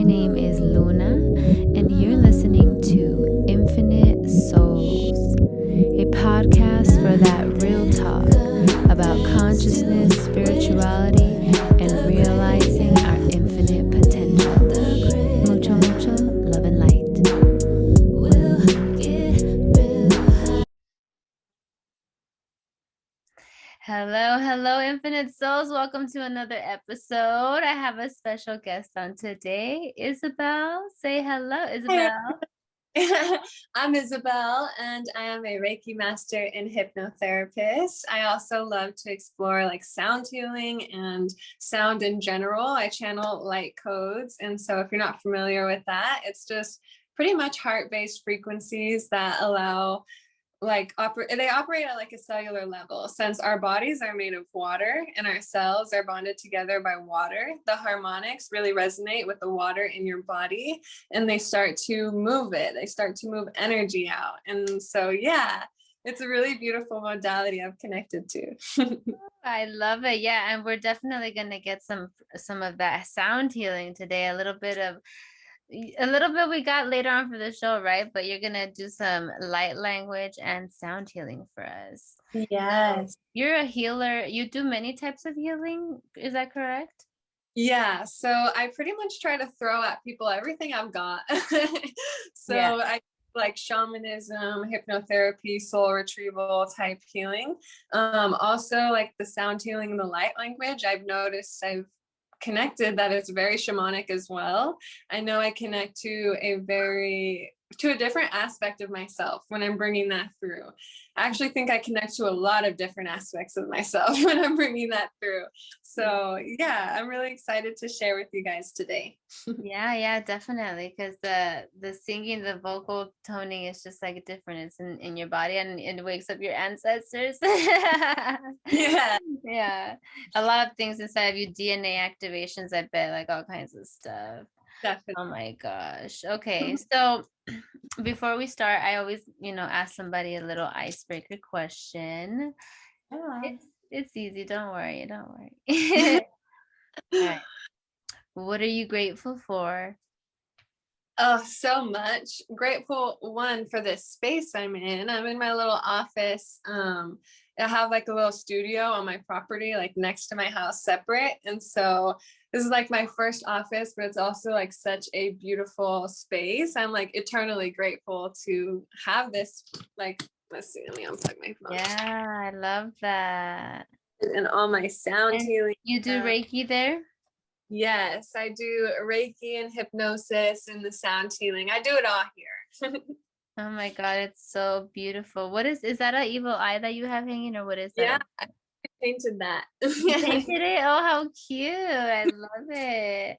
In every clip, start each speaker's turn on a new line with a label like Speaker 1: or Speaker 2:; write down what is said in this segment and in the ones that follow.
Speaker 1: name is Luna, and you're listening to Infinite Souls, a podcast for that real talk about consciousness, spirituality, and realizing our infinite potential. Mucho, mucho love and light. Hello, Infinite Souls. Welcome to another episode. I have a special guest on today, Isabelle. Say hello, Isabelle.
Speaker 2: I'm Isabelle, and I am a Reiki master and hypnotherapist. I also love to explore like sound healing and sound in general. I channel light codes. And so if you're not familiar with that, it's just pretty much heart-based frequencies that allow they operate at like a cellular level. Since our bodies are made of water and our cells are bonded together by water, the harmonics really resonate with the water in your body, and they start to move it. They start to move energy out. And so, yeah, it's a really beautiful modality I've connected to.
Speaker 1: I love it. Yeah, and we're definitely going to get some of that sound healing today. A little bit we got later on for the show, right? But you're gonna do some light language and sound healing for us.
Speaker 2: Yes.
Speaker 1: So you're a healer. You do many types of healing. Is that correct?
Speaker 2: Yeah, so I pretty much try to throw at people everything I've got. I like shamanism, hypnotherapy, soul retrieval type healing. Also like the sound healing and the light language. I've noticed I've connected that it's very shamanic as well. I know I connect to a different aspect of myself when I'm bringing that through. I actually think I connect to a lot of different aspects of myself when I'm bringing that through. So yeah, I'm really excited to share with you guys today.
Speaker 1: Yeah, definitely. Because the singing, the vocal toning is just like different. It's in your body, and it wakes up your ancestors.
Speaker 2: Yeah.
Speaker 1: Yeah. A lot of things inside of you, DNA activations, I bet, like all kinds of stuff.
Speaker 2: Definitely.
Speaker 1: Oh my gosh. Okay. So before we start, I always, ask somebody a little icebreaker question.
Speaker 2: Yeah.
Speaker 1: It's easy. Don't worry. Don't worry. All right. What are you grateful for?
Speaker 2: Oh, so much. Grateful, one, for this space I'm in. I'm in my little office. I have like a little studio on my property, like next to my house, separate. And so this is like my first office, but it's also like such a beautiful space. I'm like eternally grateful to have this. Like, let's see, let me unplug my phone.
Speaker 1: Yeah, I love that.
Speaker 2: And all my sound healing.
Speaker 1: You do Reiki there?
Speaker 2: Yes, I do Reiki and hypnosis and the sound healing. I do it all here.
Speaker 1: Oh my God, it's so beautiful. What is that an evil eye that you have hanging, or what is that?
Speaker 2: Yeah, I painted that.
Speaker 1: You painted it? Oh, how cute. I love it.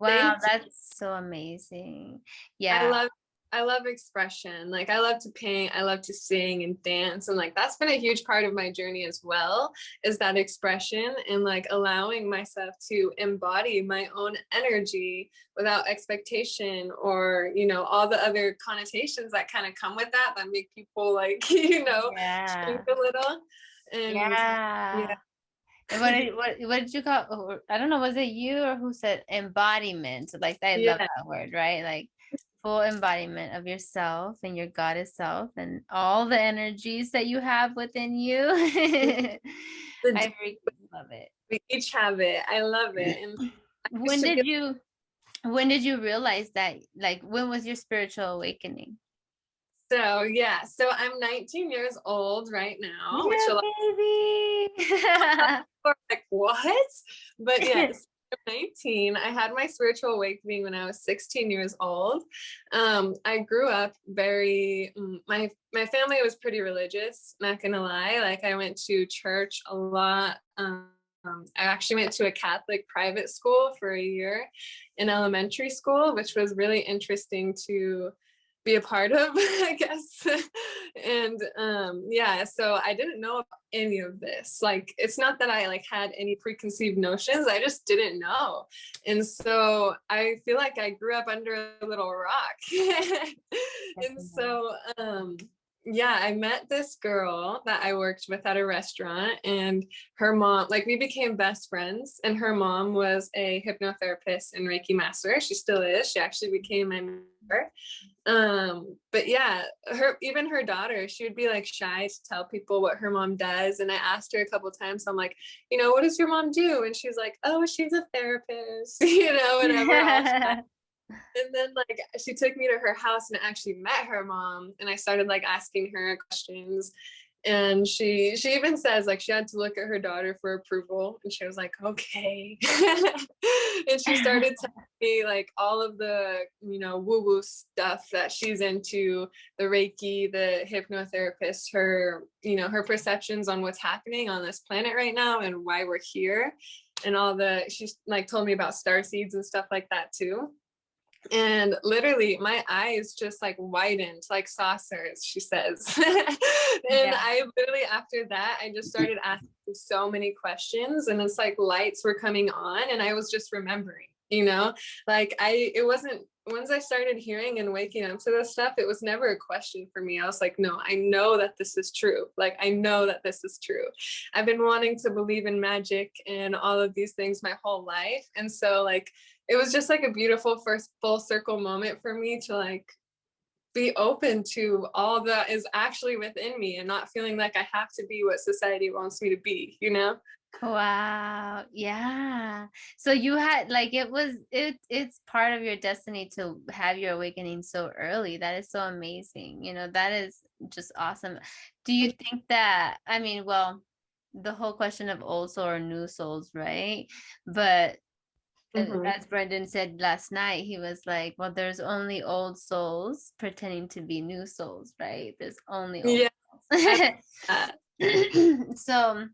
Speaker 1: Wow, that's so amazing. Yeah.
Speaker 2: I love expression. Like I love to paint, I love to sing and dance. And like that's been a huge part of my journey as well, is that expression and like allowing myself to embody my own energy without expectation or, all the other connotations that kind of come with that make people like, shrink a little. And
Speaker 1: yeah. What did you call, I don't know, was it you or who said embodiment? Like I love that word, right? Like full embodiment of yourself and your goddess self and all the energies that you have within you. I really love it.
Speaker 2: We each have it. I love it. And
Speaker 1: when did you realize that, like, when was your spiritual awakening?
Speaker 2: So I'm 19 years old right now,
Speaker 1: yeah,
Speaker 2: which a lot
Speaker 1: baby.
Speaker 2: of people are like, what? But yes, I'm 19. I had my spiritual awakening when I was 16 years old. I grew up my family was pretty religious, not gonna lie. Like I went to church a lot. I actually went to a Catholic private school for a year in elementary school, which was really interesting to be a part of, I guess. And so I didn't know any of this. Like it's not that I like had any preconceived notions, I just didn't know. And so I feel like I grew up under a little rock. And so yeah, I met this girl that I worked with at a restaurant, and her mom, like we became best friends, and her mom was a hypnotherapist and Reiki master. She still is. She actually became my mentor. But yeah, her daughter, she would be like shy to tell people what her mom does. And I asked her a couple times, I'm like, what does your mom do? And she's like, oh, she's a therapist, whatever. All shy. And then like she took me to her house and I actually met her mom, and I started like asking her questions. And she even says like she had to look at her daughter for approval, and she was like, okay. And she started telling me like all of the woo-woo stuff that she's into, the Reiki, the hypnotherapist, her perceptions on what's happening on this planet right now and why we're here, and she's like told me about star seeds and stuff like that too. And literally my eyes just like widened like saucers, she says. And I literally, after that, I just started asking so many questions, and it's like lights were coming on, and I was just remembering, like it wasn't, once I started hearing and waking up to this stuff, it was never a question for me. I was like, no, I know that this is true. Like, I know that this is true. I've been wanting to believe in magic and all of these things my whole life. And so like, it was just like a beautiful first full circle moment for me to like be open to all that is actually within me, and not feeling like I have to be what society wants me to be,
Speaker 1: Wow. Yeah. So you had like it's part of your destiny to have your awakening so early. That is so amazing. That is just awesome. Do you think that, I mean, well, the whole question of old soul or new souls, right? But as Brendan said last night, he was like, well, there's only old souls pretending to be new souls, right? There's only old souls. So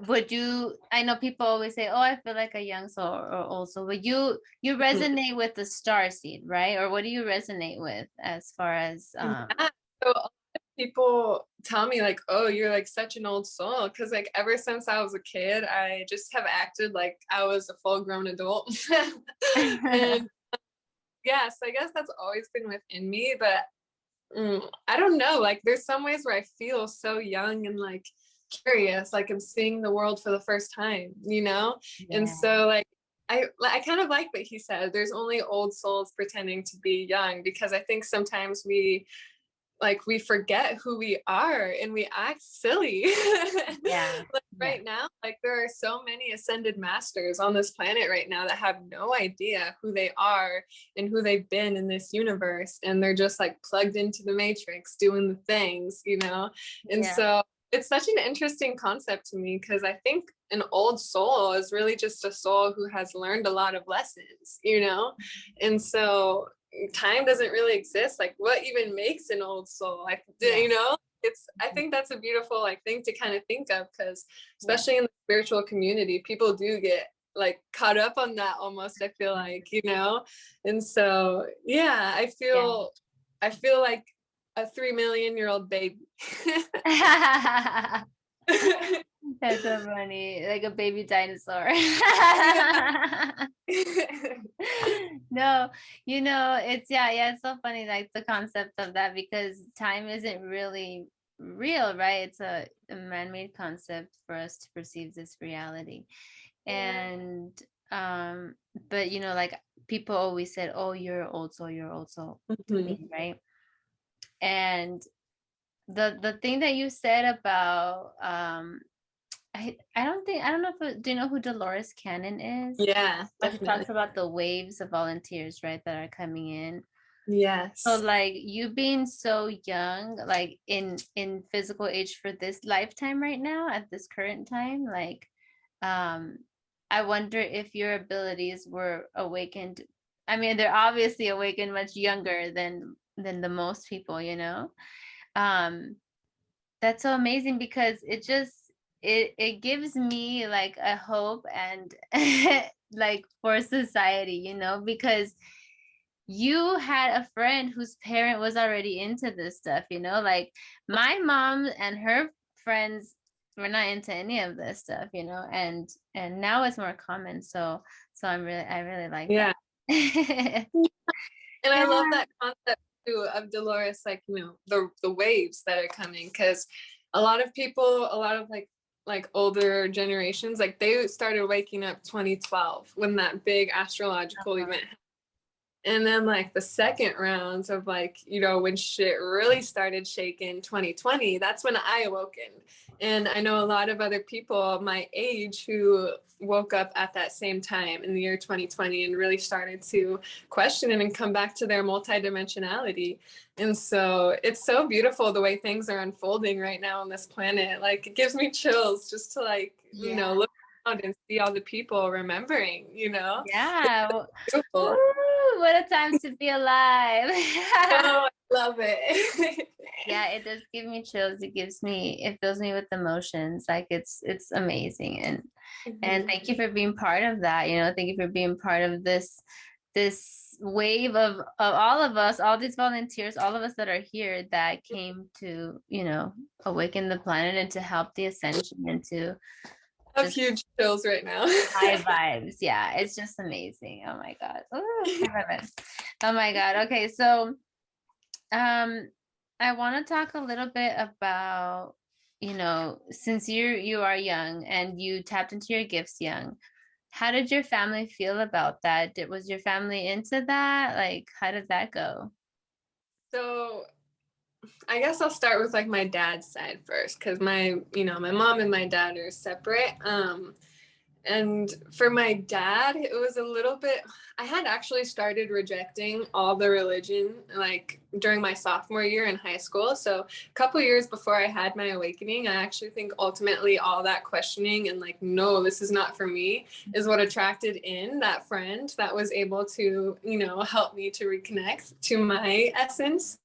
Speaker 1: would you, I know people always say, oh, I feel like a young soul or old soul, but you resonate with the star seed, right? Or what do you resonate with as far as
Speaker 2: So a lot of people tell me like, oh, you're like such an old soul, because like ever since I was a kid, I just have acted like I was a full-grown adult. And yes, I guess that's always been within me, but I don't know, like there's some ways where I feel so young and like curious, like I'm seeing the world for the first time, and so like I kind of like what he said, there's only old souls pretending to be young, because I think sometimes we forget who we are and we act silly. Like right now, like there are so many ascended masters on this planet right now that have no idea who they are and who they've been in this universe, and they're just like plugged into the matrix doing the things, and so it's such an interesting concept to me, because I think an old soul is really just a soul who has learned a lot of lessons, and so time doesn't really exist. Like what even makes an old soul? Like, I think that's a beautiful like thing to kind of think of, because especially in the spiritual community, people do get like caught up on that almost, I feel like, and so I feel like a 3 million-year-old baby.
Speaker 1: That's so funny, like a baby dinosaur. No, it's so funny, like the concept of that, because time isn't really real, right? It's a man-made concept for us to perceive this reality. And but like people always said, oh, you're old soul, to me, right? And the thing that you said about I don't know if do you know who Dolores Cannon is?
Speaker 2: Yeah,
Speaker 1: She talks about the waves of volunteers, right, that are coming in.
Speaker 2: Yes.
Speaker 1: So like you being so young, like in physical age for this lifetime right now at this current time, like I wonder if your abilities were awakened. I mean, they're obviously awakened much younger than the most people, That's so amazing, because it gives me like a hope and like for society, because you had a friend whose parent was already into this stuff, like my mom and her friends were not into any of this stuff, and now it's more common. So I really like that.
Speaker 2: And I love that concept too of Dolores, like, the waves that are coming, because a lot of people, a lot of like older generations, like they started waking up 2012 when that big astrological event. And then like the second rounds of like, when shit really started shaking 2020, that's when I awoken. And I know a lot of other people my age who woke up at that same time in the year 2020 and really started to question it and come back to their multidimensionality. And so it's so beautiful the way things are unfolding right now on this planet. Like it gives me chills just to like, look around and see all the people remembering,
Speaker 1: Yeah.
Speaker 2: Beautiful.
Speaker 1: Ooh, what a time to be alive.
Speaker 2: Oh, I love it.
Speaker 1: Yeah, it does give me chills. It fills me with emotions. Like it's amazing. And thank you for being part of that. Thank you for being part of this wave of all of us, all these volunteers, all of us that are here that came to, awaken the planet and to help the ascension and to
Speaker 2: I have huge chills right now.
Speaker 1: high vibes. Yeah, it's just amazing. Oh my God. Ooh, oh my God. Okay, so I want to talk a little bit about, since you are young and you tapped into your gifts young, how did your family feel about that? Was your family into that? Like, how did that go?
Speaker 2: So I guess I'll start with like my dad's side first, because my mom and my dad are separate. And for my dad, it was a little bit, I had actually started rejecting all the religion like during my sophomore year in high school. So a couple years before I had my awakening, I actually think ultimately all that questioning and like, no, this is not for me, is what attracted in that friend that was able to, help me to reconnect to my essence.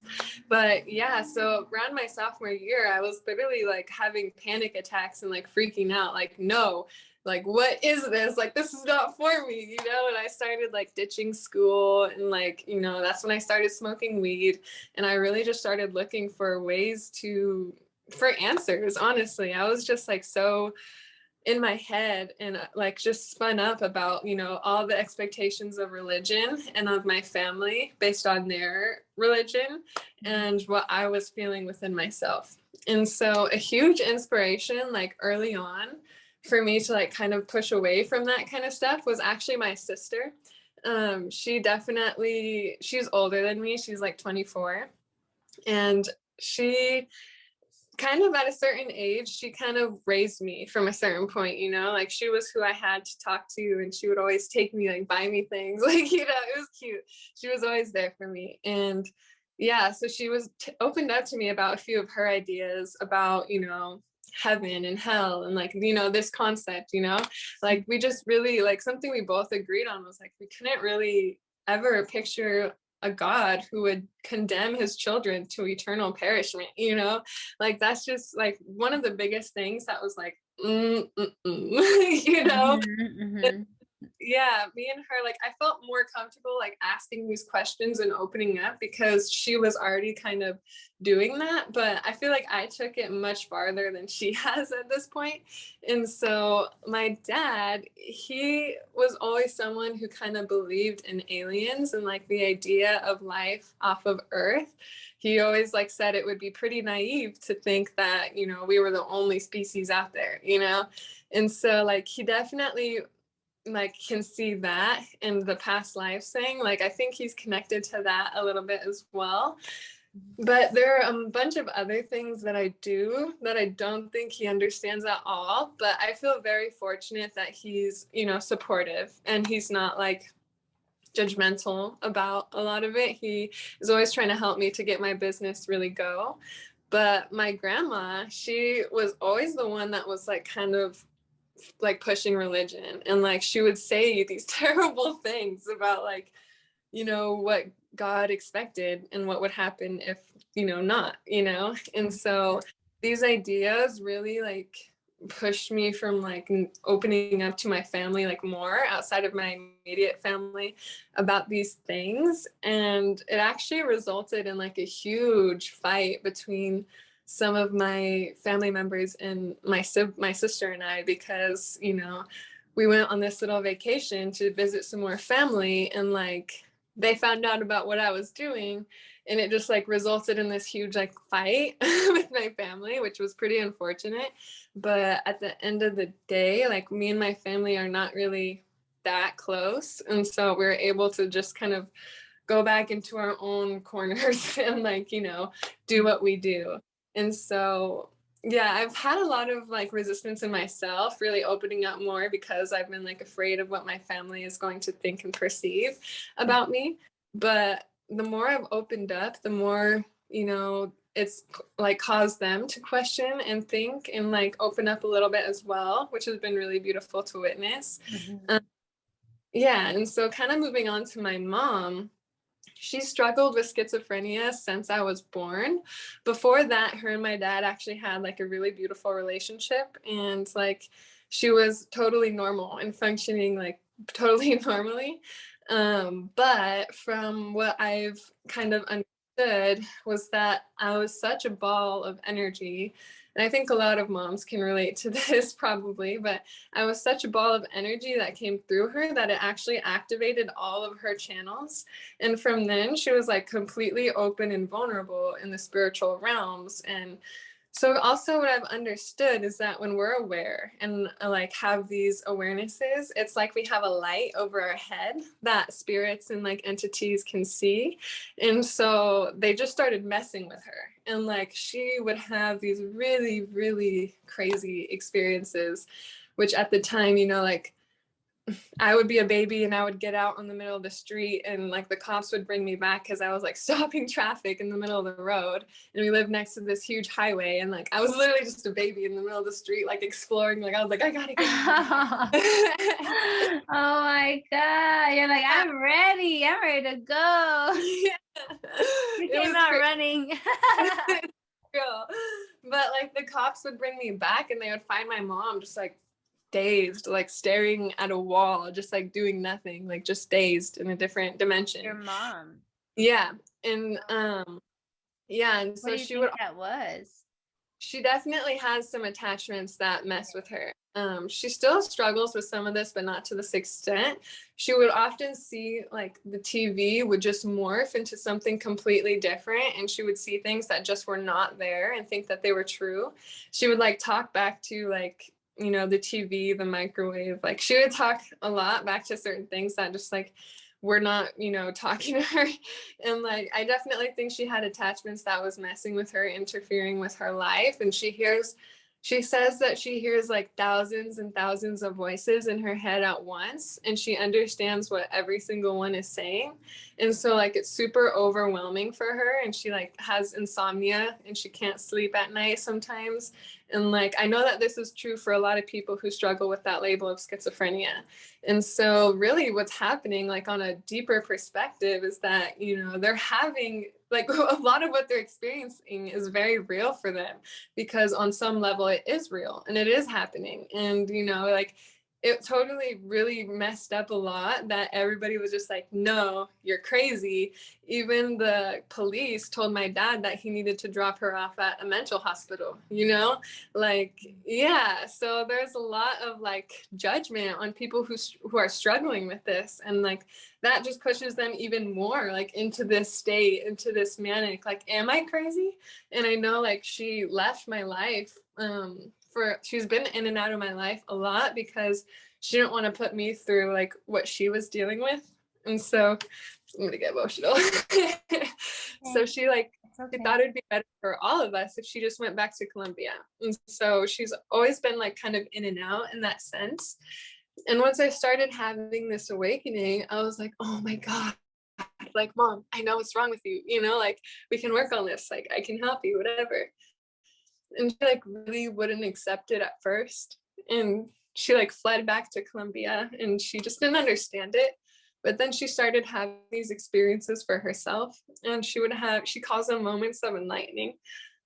Speaker 2: But yeah, so around my sophomore year, I was literally like having panic attacks and like freaking out, like, no, like, what is this? Like, this is not for me, And I started like ditching school and like, that's when I started smoking weed. And I really just started looking for ways for answers. Honestly, I was just like so in my head and like just spun up about, all the expectations of religion and of my family based on their religion and what I was feeling within myself. And so a huge inspiration, like early on, for me to like kind of push away from that kind of stuff was actually my sister. She's older than me. She's like 24. And she kind of at a certain age, she kind of raised me from a certain point, like she was who I had to talk to, and she would always take me, like buy me things, like, it was cute. She was always there for me. And yeah, so she was opened up to me about a few of her ideas about, heaven and hell and like, this concept, like we just really like something we both agreed on was like we couldn't really ever picture a God who would condemn his children to eternal perishment, like that's just like one of the biggest things that was like
Speaker 1: Mm-hmm.
Speaker 2: Yeah, me and her, like I felt more comfortable like asking these questions and opening up because she was already kind of doing that, but I feel like I took it much farther than she has at this point. And so my dad, he was always someone who kind of believed in aliens and like the idea of life off of Earth. He always like said it would be pretty naive to think that, we were the only species out there, And so like he definitely like can see that in the past life thing. Like I think he's connected to that a little bit as well. But there are a bunch of other things that I do that I don't think he understands at all. But I feel very fortunate that he's, supportive and he's not like judgmental about a lot of it. He is always trying to help me to get my business really go. But my grandma, she was always the one that was like kind of like pushing religion, and like she would say these terrible things about like what God expected and what would happen if not, and so these ideas really like pushed me from like opening up to my family like more outside of my immediate family about these things. And it actually resulted in like a huge fight between some of my family members and my sister and I, because we went on this little vacation to visit some more family, and like they found out about what I was doing, and it just like resulted in this huge like fight with my family, which was pretty unfortunate. But at the end of the day, like me and my family are not really that close, and so we're able to just kind of go back into our own corners and like, you know, do what we do. And so yeah, I've had a lot of like resistance in myself, really opening up more because I've been like afraid of what my family is going to think and perceive about me. But the more I've opened up, the more, you know, it's like caused them to question and think and like open up a little bit as well, which has been really beautiful to witness. Yeah, and so kind of moving on to my mom, she struggled with schizophrenia since I was born. Before that, her and my dad actually had like a really beautiful relationship, and like she was totally normal and functioning like totally normally. But from what I've kind of understood was that I was such a ball of energy. And I think a lot of moms can relate to this probably, but I was such a ball of energy that came through her that it actually activated all of her channels. And from then she was like completely open and vulnerable in the spiritual realms. And so also what I've understood is that when we're aware and like have these awarenesses, it's like we have a light over our head that spirits and like entities can see. And so they just started messing with her. And like she would have these really, really crazy experiences, which at the time, you know, like I would be a baby and I would get out in the middle of the street and like the cops would bring me back because I was like stopping traffic in the middle of the road. And we lived next to this huge highway. And like I was literally just a baby in the middle of the street, like exploring. Like I was like, I gotta get
Speaker 1: Oh my God. You're like, I'm ready. I'm ready to go.
Speaker 2: Yeah.
Speaker 1: You came out running.
Speaker 2: Girl. But like the cops would bring me back and they would find my mom just like dazed, like staring at a wall, just like doing nothing, like just dazed in a different dimension.
Speaker 1: Your mom.
Speaker 2: Yeah. And yeah, and
Speaker 1: What
Speaker 2: so
Speaker 1: do you
Speaker 2: she
Speaker 1: think
Speaker 2: would
Speaker 1: that was?
Speaker 2: she definitely has some attachments that mess with her. She still struggles with some of this, but not to this extent. She would often see like the TV would just morph into something completely different, and she would see things that just were not there and think that they were true. She would like talk back to like, you know, the TV, the microwave. Like she would talk a lot back to certain things that just like we're not, you know, talking to her. And like I definitely think she had attachments that was messing with her, interfering with her life. And she says that she hears like thousands and thousands of voices in her head at once, and she understands what every single one is saying. And so like it's super overwhelming for her, and she like has insomnia and she can't sleep at night sometimes. And like I know that this is true for a lot of people who struggle with that label of schizophrenia. And so really what's happening like on a deeper perspective is that, you know, they're having like a lot of what they're experiencing is very real for them, because on some level it is real and it is happening. And, you know, like it totally really messed up a lot that everybody was just like, no, you're crazy. Even the police told my dad that he needed to drop her off at a mental hospital, you know, like, yeah. So there's a lot of like judgment on people who are struggling with this. And like, that just pushes them even more like into this state, into this manic, like, am I crazy? And I know like she left my life, she's been in and out of my life a lot because she didn't want to put me through like what she was dealing with. And so I'm gonna get emotional. So she like she thought it'd be better for all of us if she just went back to Colombia. And so she's always been like kind of in and out in that sense. And once I started having this awakening, I was like, oh my God, like, Mom, I know what's wrong with you, you know, like we can work on this, like I can help you, whatever. And she like really wouldn't accept it at first. And she like fled back to Colombia and she just didn't understand it. But then she started having these experiences for herself, and she calls them moments of enlightening.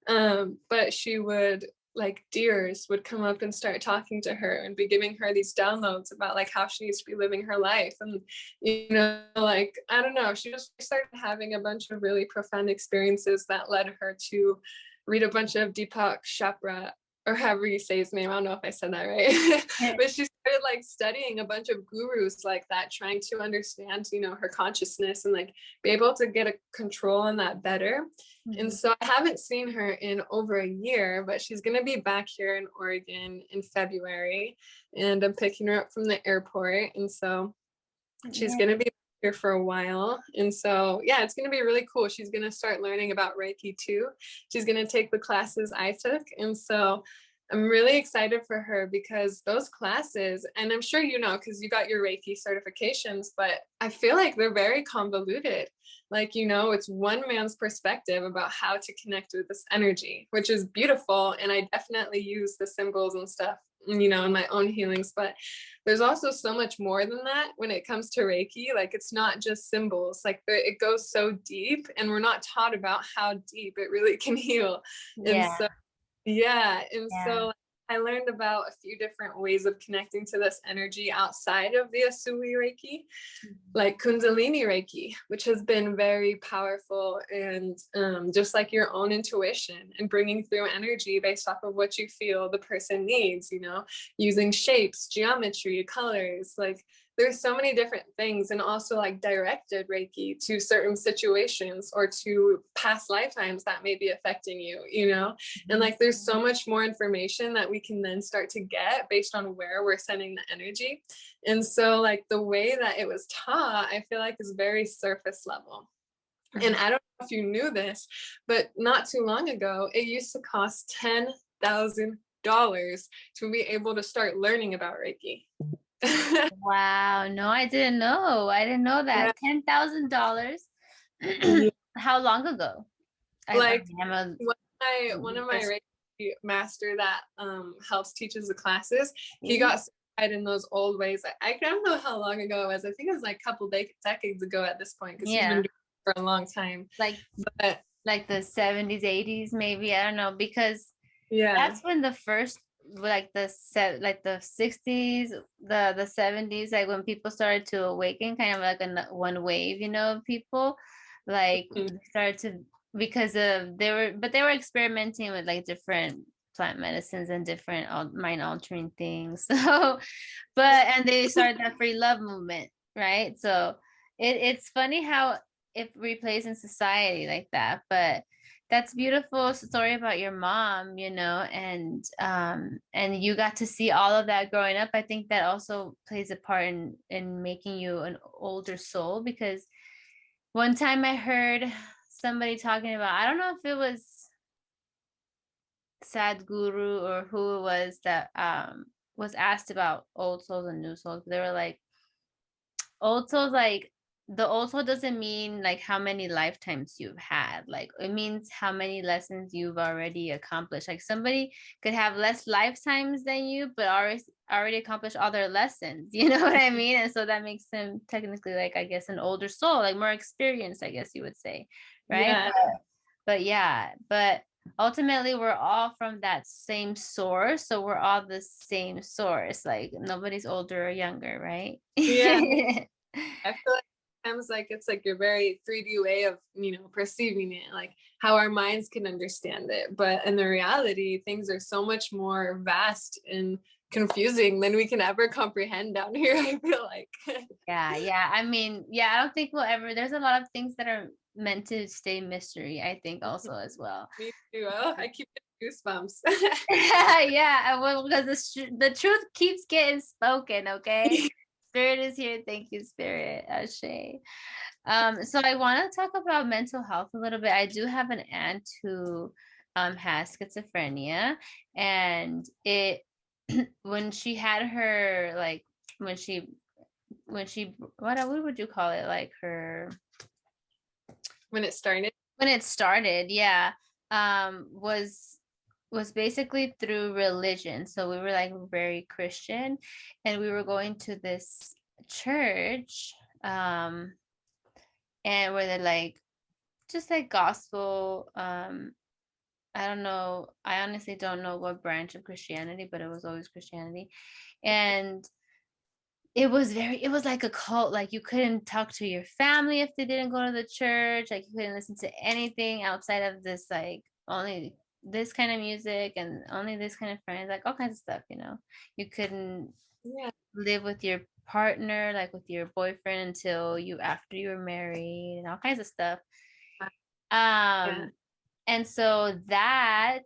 Speaker 2: But she would like deers would come up and start talking to her and be giving her these downloads about like how she needs to be living her life. And, you know, like, I don't know, she just started having a bunch of really profound experiences that led her to read a bunch of Deepak Chopra, or however you say his name. I don't know if I said that right. But she started like studying a bunch of gurus like that, trying to understand, her consciousness and like be able to get a control on that better. And so I haven't seen her in over a year, but she's going to be back here in Oregon in February, and I'm picking her up from the airport. And so she's going to be here for a while. And so, yeah, it's going to be really cool. She's going to start learning about Reiki too. She's going to take the classes I took. And so I'm really excited for her, because those classes, and I'm sure because you got your Reiki certifications, but I feel like they're very convoluted. Like, it's one man's perspective about how to connect with this energy, which is beautiful. And I definitely use the symbols and stuff, in my own healings. But there's also so much more than that when it comes to Reiki. Like, it's not just symbols. Like, it goes so deep, and we're not taught about how deep it really can heal. And so so I learned about a few different ways of connecting to this energy outside of the Asui Reiki, like Kundalini Reiki, which has been very powerful, and just like your own intuition and bringing through energy based off of what you feel the person needs, using shapes, geometry, colors. Like, there's so many different things, and also like directed Reiki to certain situations or to past lifetimes that may be affecting you, and like there's so much more information that we can then start to get based on where we're sending the energy. And so like the way that it was taught, I feel like is very surface level. And I don't know if you knew this, but not too long ago, it used to cost $10,000 to be able to start learning about Reiki.
Speaker 1: Wow, no, I didn't know. I didn't know that. $10,000. How long ago?
Speaker 2: Like one of my Reiki master that helps teaches the classes, he got certified in those old ways. I don't know how long ago it was. I think it was like a couple decades ago at this point, because he's been doing it for a long time.
Speaker 1: Like the 70s, 80s, maybe. I don't know, because that's when the first, like the 60s, the 70s, like when people started to awaken, kind of like one wave, of people, like started to, because of they were experimenting with like different plant medicines and different mind altering things. So, and they started that free love movement, right? So it's funny how it replays in society like that. But that's beautiful story about your mom, and you got to see all of that growing up. I think that also plays a part in making you an older soul, because one time I heard somebody talking about, I don't know if it was Sadhguru or who it was, that was asked about old souls and new souls. They were like, old souls, like the old soul doesn't mean like how many lifetimes you've had. Like, it means how many lessons you've already accomplished. Like, somebody could have less lifetimes than you, but already accomplished all their lessons. You know what I mean? And so that makes them technically, like, I guess, an older soul, like more experienced, I guess you would say, right? But ultimately we're all from that same source, so we're all the same source. Like, nobody's older or younger, right?
Speaker 2: I feel like sometimes like it's like your very 3D way of perceiving it, like how our minds can understand it, but in the reality things are so much more vast and confusing than we can ever comprehend down here. I feel like
Speaker 1: I mean, I don't think we'll ever, there's a lot of things that are meant to stay mystery, I think, also as well.
Speaker 2: Me too. I keep getting goosebumps.
Speaker 1: Well, because the truth keeps getting spoken. Okay. Spirit is here. Thank you, Spirit. Ashe. So I want to talk about mental health a little bit. I do have an aunt who has schizophrenia, and it when she had her, like, when she what would you call it, like her
Speaker 2: when it started,
Speaker 1: was basically through religion. So we were like very Christian, and we were going to this church, and where they're like just like gospel. I don't know, I honestly don't know what branch of Christianity, but it was always Christianity. And it was like a cult. Like, you couldn't talk to your family if they didn't go to the church. Like, you couldn't listen to anything outside of this, like only this kind of music and only this kind of friends, like all kinds of stuff, you couldn't live with your partner, like with your boyfriend until after you were married and all kinds of stuff.
Speaker 2: Yeah.
Speaker 1: And so that,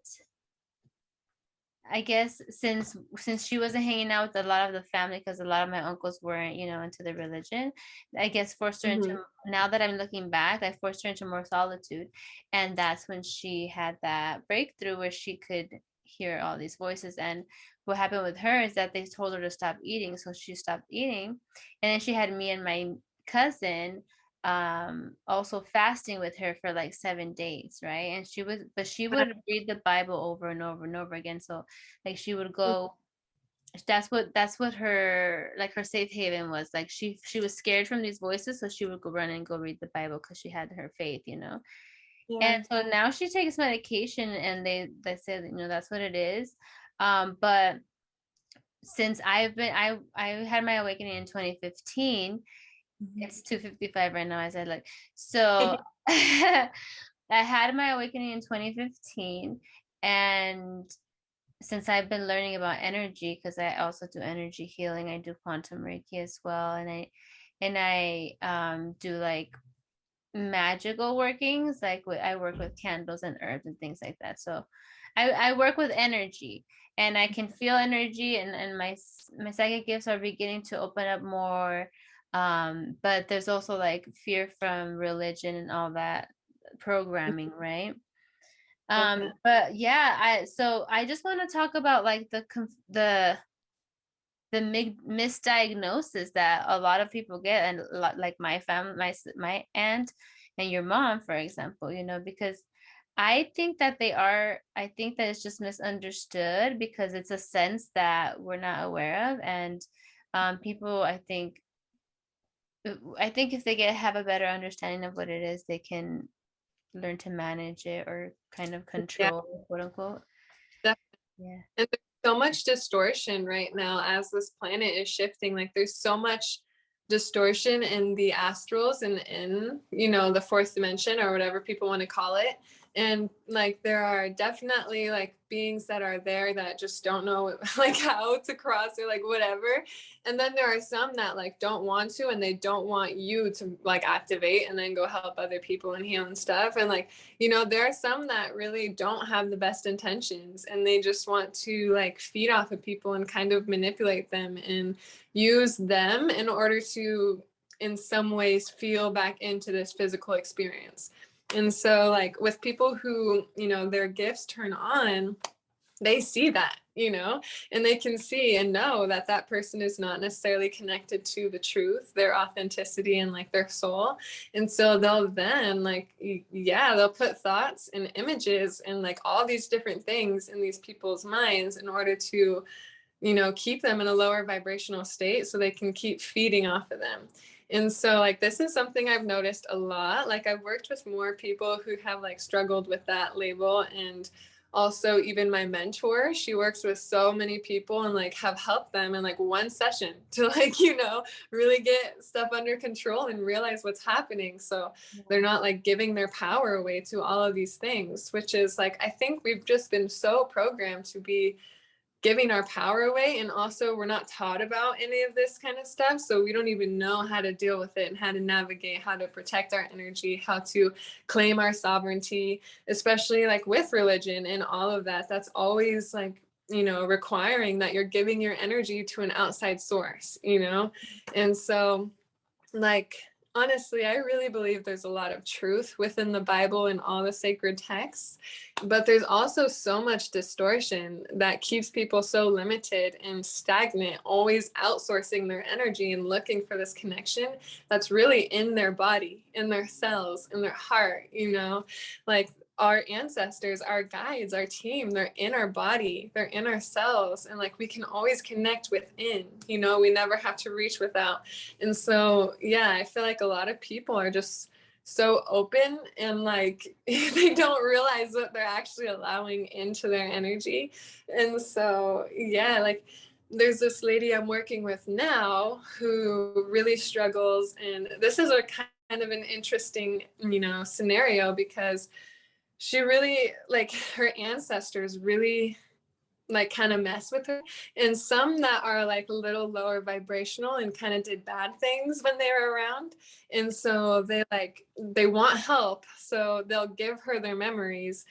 Speaker 1: I guess, since she wasn't hanging out with a lot of the family, because a lot of my uncles weren't, into the religion, I guess forced her into, now that I'm looking back, I forced her into more solitude. And that's when she had that breakthrough where she could hear all these voices. And what happened with her is that they told her to stop eating, so she stopped eating. And then she had me and my cousin also fasting with her for like 7 days, right? And she would read the Bible over and over and over again. So like she would go, that's what her, like, her safe haven was. Like she was scared from these voices, so she would go run and go read the Bible because she had her faith.
Speaker 2: Yeah.
Speaker 1: And so now she takes medication, and they said, that's what it is. But since I had my awakening in 2015. It's 2:55 right now, as I like. So I had my awakening in 2015, and since I've been learning about energy, because I also do energy healing, I do quantum Reiki as well, and I do like magical workings, like I work with candles and herbs and things like that. So I work with energy, and I can feel energy, and my psychic gifts are beginning to open up more. But there's also like fear from religion and all that programming, right?
Speaker 2: Definitely.
Speaker 1: But yeah, I just want to talk about like the misdiagnosis that a lot of people get, and like my family, my aunt and your mom, for example, because I think that it's just misunderstood, because it's a sense that we're not aware of. And people, I think if they have a better understanding of what it is, they can learn to manage it, or kind of
Speaker 2: Yeah.
Speaker 1: control, quote unquote. Yeah.
Speaker 2: And there's so much distortion right now as this planet is shifting. Like there's so much distortion in the astrals and in, the fourth dimension or whatever people want to call it. And like there are definitely like beings that are there that just don't know like how to cross or like whatever. And then there are some that like don't want to, and they don't want you to like activate and then go help other people and heal and stuff. And like, there are some that really don't have the best intentions, and they just want to like feed off of people and kind of manipulate them and use them in order to in some ways feel back into this physical experience. And so like with people who, their gifts turn on, they see that, and they can see and know that that person is not necessarily connected to the truth, their authenticity, and like their soul. And so they'll then like, they'll put thoughts and images and like all these different things in these people's minds in order to, keep them in a lower vibrational state so they can keep feeding off of them. And so like this is something I've noticed a lot. Like I've worked with more people who have like struggled with that label, and also even my mentor, she works with so many people and like have helped them in like one session to like, really get stuff under control and realize what's happening. So they're not like giving their power away to all of these things, which is like, I think we've just been so programmed to be giving our power away, and also we're not taught about any of this kind of stuff, so we don't even know how to deal with it and how to navigate, how to protect our energy, how to claim our sovereignty, especially like with religion and all of that. That's always like, requiring that you're giving your energy to an outside source, and so like honestly, I really believe there's a lot of truth within the Bible and all the sacred texts, but there's also so much distortion that keeps people so limited and stagnant, always outsourcing their energy and looking for this connection that's really in their body, in their cells, in their heart, like our ancestors, our guides, our team, they're in our body, they're in our cells, and like we can always connect within, we never have to reach without. And so I feel like a lot of people are just so open, and like they don't realize what they're actually allowing into their energy. And so like there's this lady I'm working with now who really struggles, and this is a kind of an interesting scenario, because she really, like, her ancestors really like kind of mess with her, and some that are like a little lower vibrational and kind of did bad things when they were around. And so they want help, so they'll give her their memories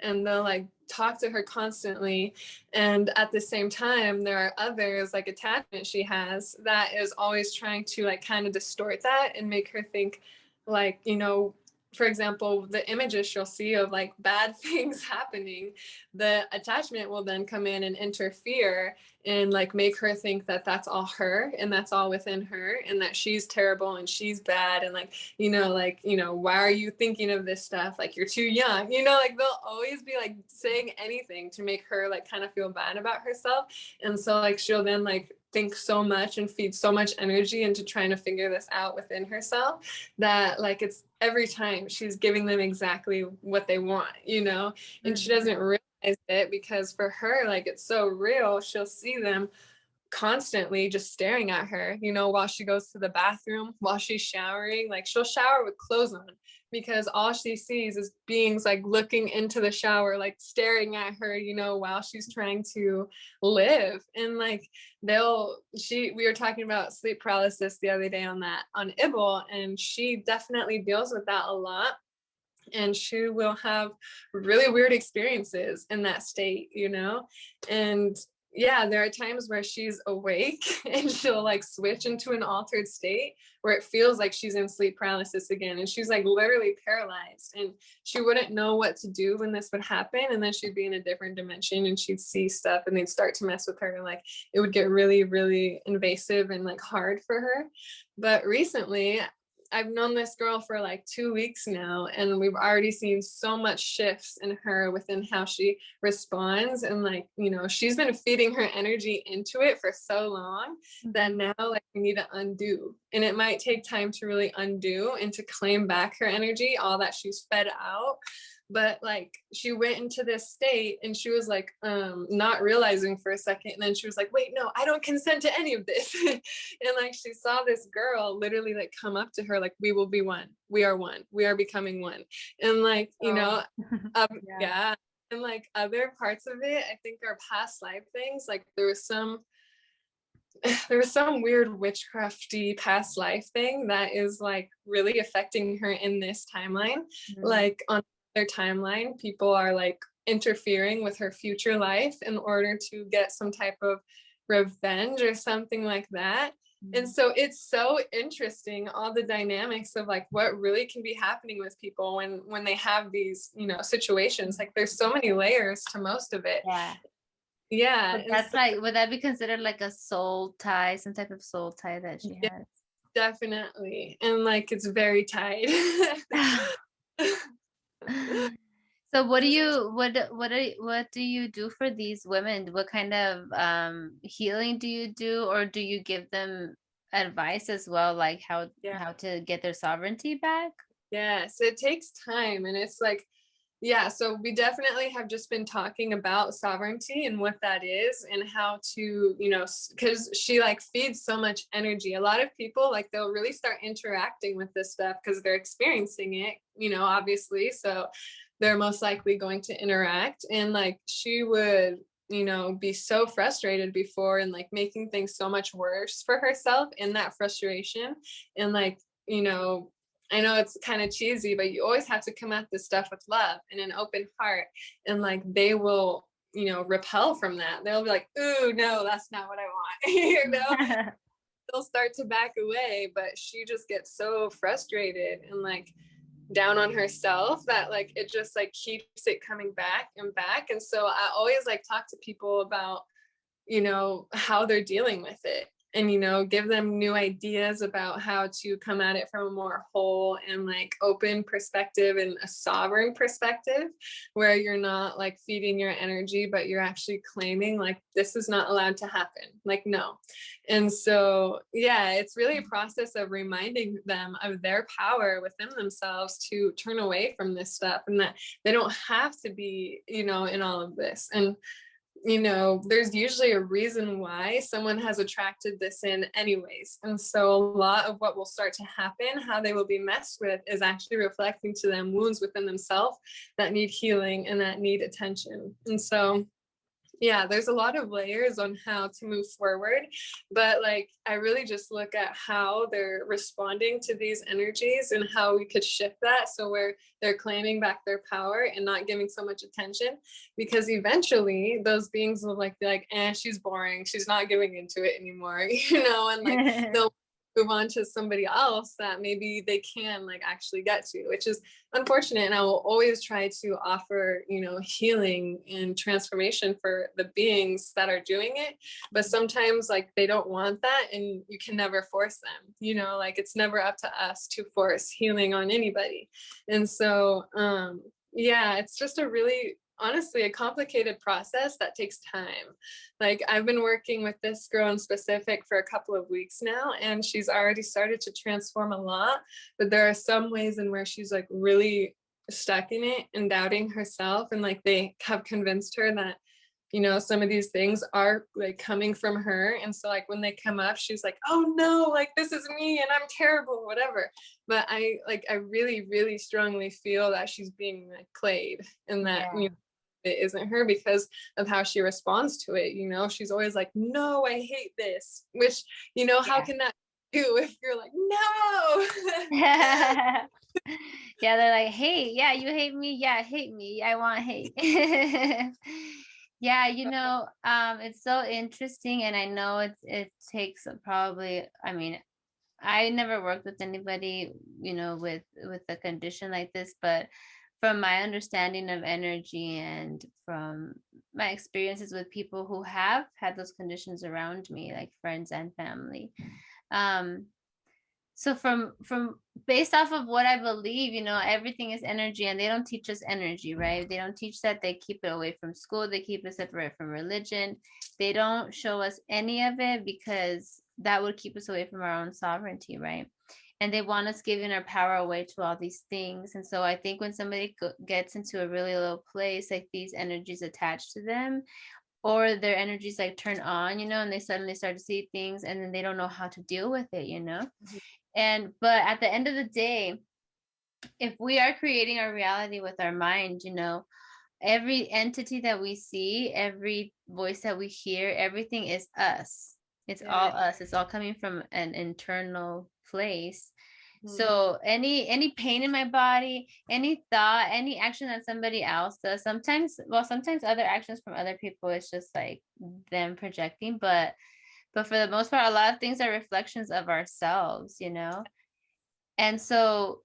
Speaker 2: and they'll like talk to her constantly. And at the same time, there are others, like attachment she has, that is always trying to like kind of distort that and make her think like, you know, for example, the images she'll see of like bad things happening, the attachment will then come in and interfere and like make her think that that's all her and that's all within her and that she's terrible and she's bad and like, why are you thinking of this stuff? Like, you're too young, like they'll always be like saying anything to make her like kind of feel bad about herself. And so like she'll then like think so much and feed so much energy into trying to figure this out within herself that like it's every time she's giving them exactly what they want, and she doesn't realize it because for her, like it's so real. She'll see them constantly just staring at her, while she goes to the bathroom, while she's showering. Like she'll shower with clothes on because all she sees is beings like looking into the shower, like staring at her, while she's trying to live. And like we were talking about sleep paralysis the other day on Ibble, and she definitely deals with that a lot. And she will have really weird experiences in that state, and yeah, there are times where she's awake and she'll like switch into an altered state where it feels like she's in sleep paralysis again. And she's like literally paralyzed and she wouldn't know what to do when this would happen. And then she'd be in a different dimension and she'd see stuff and they'd start to mess with her. And like, it would get really, really invasive and like hard for her. But recently, I've known this girl for like 2 weeks now, and we've already seen so much shifts in her within how she responds. And like, she's been feeding her energy into it for so long that now like we need to undo. And it might take time to really undo and to claim back her energy, all that she's fed out. But like she went into this state and she was like not realizing for a second, and then she was like, wait, no, I don't consent to any of this. And like she saw this girl literally like come up to her like, we will be one, we are one, we are becoming one. And like yeah. And like other parts of it, I think are past life things. Like there was some weird witchcrafty past life thing that is like really affecting her in this timeline. Like on their timeline, people are like interfering with her future life in order to get some type of revenge or something like that. And so it's so interesting, all the dynamics of like what really can be happening with people when they have these situations. Like there's so many layers to most of it. Yeah.
Speaker 1: But that's like, would that be considered like a soul tie, some type of soul tie that she has?
Speaker 2: Definitely. And like it's very tight.
Speaker 1: So what do you do for these women? What kind of healing do you do, or do you give them advice as well, like how to get their sovereignty back?
Speaker 2: Yes, it takes time, and it's like, yeah, so we definitely have just been talking about sovereignty and what that is and how to, because she like feeds so much energy. A lot of people like they'll really start interacting with this stuff because they're experiencing it, obviously. So they're most likely going to interact. And like she would, be so frustrated before and like making things so much worse for herself in that frustration. And like, I know it's kind of cheesy, but you always have to come at this stuff with love and an open heart. And like they will, repel from that. They'll be like, ooh, no, that's not what I want. They'll start to back away, but she just gets so frustrated and like down on herself that like it just like keeps it coming back and back. And so I always like talk to people about how they're dealing with it, and give them new ideas about how to come at it from a more whole and like open perspective and a sovereign perspective, where you're not like feeding your energy, but you're actually claiming like this is not allowed to happen, like no. And so yeah, it's really a process of reminding them of their power within themselves to turn away from this stuff, and that they don't have to be in all of this. And there's usually a reason why someone has attracted this in anyways. And so a lot of what will start to happen, how they will be messed with, is actually reflecting to them wounds within themselves that need healing and that need attention. And so Yeah, there's a lot of layers on how to move forward, but like I really just look at how they're responding to these energies and how we could shift that so where they're claiming back their power and not giving so much attention, because eventually those beings will like be like, she's boring, she's not giving into it anymore, and like they'll move on to somebody else that maybe they can like actually get to, which is unfortunate. And I will always try to offer, healing and transformation for the beings that are doing it. But sometimes like they don't want that and you can never force them, like it's never up to us to force healing on anybody. And so, yeah, it's just a really honestly a complicated process that takes time. Like I've been working with this girl in specific for a couple of weeks now, and she's already started to transform a lot, but there are some ways in where she's like really stuck in it and doubting herself, and like they have convinced her that some of these things are like coming from her, and so like when they come up she's like, oh no, like this is me and I'm terrible, whatever. But I really really strongly feel that she's being like played, and that
Speaker 1: Yeah.
Speaker 2: it isn't her because of how she responds to it. She's always like, no, I hate this, which how can that do if you're like, no.
Speaker 1: Yeah. Yeah, they're like, hey, yeah, you hate me. Yeah, hate me. I want hate. Yeah, it's so interesting. And I know it takes probably, I mean, I never worked with anybody, with a condition like this, but from my understanding of energy and from my experiences with people who have had those conditions around me, like friends and family, um, so from based off of what I believe, everything is energy, and they don't teach us energy, right? They don't teach that. They keep it away from school. They keep it separate from religion. They don't show us any of it because that would keep us away from our own sovereignty, right? And they want us giving our power away to all these things. And so I think when somebody gets into a really low place, like these energies attached to them, or their energies like turn on, and they suddenly start to see things, and then they don't know how to deal with it. But at the end of the day, if we are creating our reality with our mind, every entity that we see, every voice that we hear, everything is us. It's all
Speaker 2: Yeah.
Speaker 1: us. It's all coming from an internal place.
Speaker 2: Mhm.
Speaker 1: So any pain in my body, any thought, any action that somebody else does, sometimes other actions from other people, it's just like them projecting, but for the most part, a lot of things are reflections of ourselves. And so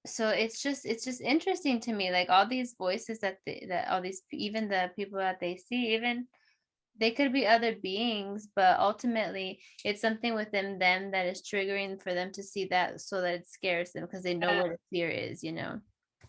Speaker 1: it's just interesting to me, like all these voices that all these, even the people that they see, even they could be other beings, but ultimately it's something within them that is triggering for them to see that, so that it scares them because they know
Speaker 2: Yeah,
Speaker 1: where the fear is.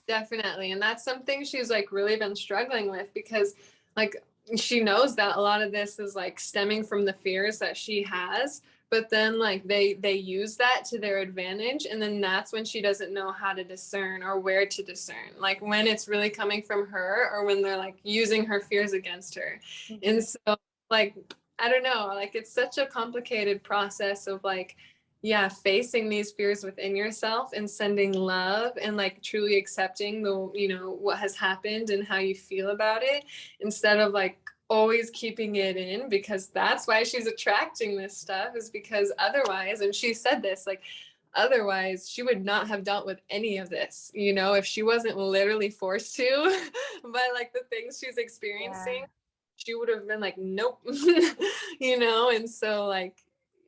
Speaker 2: definitely. And that's something she's like really been struggling with, because like she knows that a lot of this is like stemming from the fears that she has, but then like they use that to their advantage, and then that's when she doesn't know how to discern or where to discern, like when it's really coming from her or when they're like using her fears against her. And so like I don't know, like it's such a complicated process of like, yeah, facing these fears within yourself and sending love and like truly accepting the what has happened and how you feel about it, instead of like always keeping it in, because that's why she's attracting this stuff, is because otherwise, and she said this, like otherwise she would not have dealt with any of this, if she wasn't literally forced to by like the things she's
Speaker 1: Yeah.
Speaker 2: experiencing. She would have been like, nope. And so like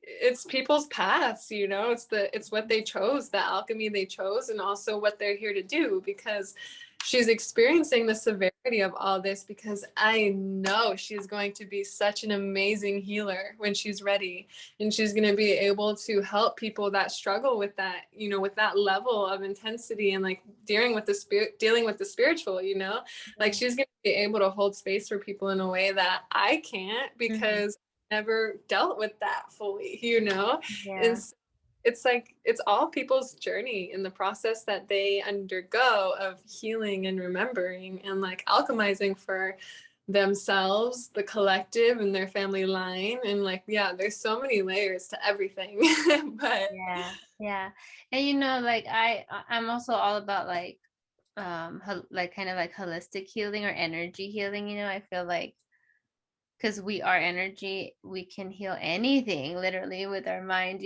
Speaker 2: it's people's paths, it's what they chose, the alchemy they chose, and also what they're here to do, because she's experiencing the severity of all this, because I know she's going to be such an amazing healer when she's ready, and she's going to be able to help people that struggle with that, with that level of intensity, and like dealing with the spiritual, like she's going to be able to hold space for people in a way that I can't,
Speaker 1: Mhm.
Speaker 2: because never dealt with that fully, and
Speaker 1: Yeah.
Speaker 2: so it's like it's all people's journey in the process that they undergo of healing and remembering and like alchemizing for themselves, the collective, and their family line. And like, yeah, there's so many layers to everything. But
Speaker 1: Yeah. Yeah. And like I'm also all about like like kind of like holistic healing or energy healing. I feel like because we are energy. We can heal anything literally with our mind,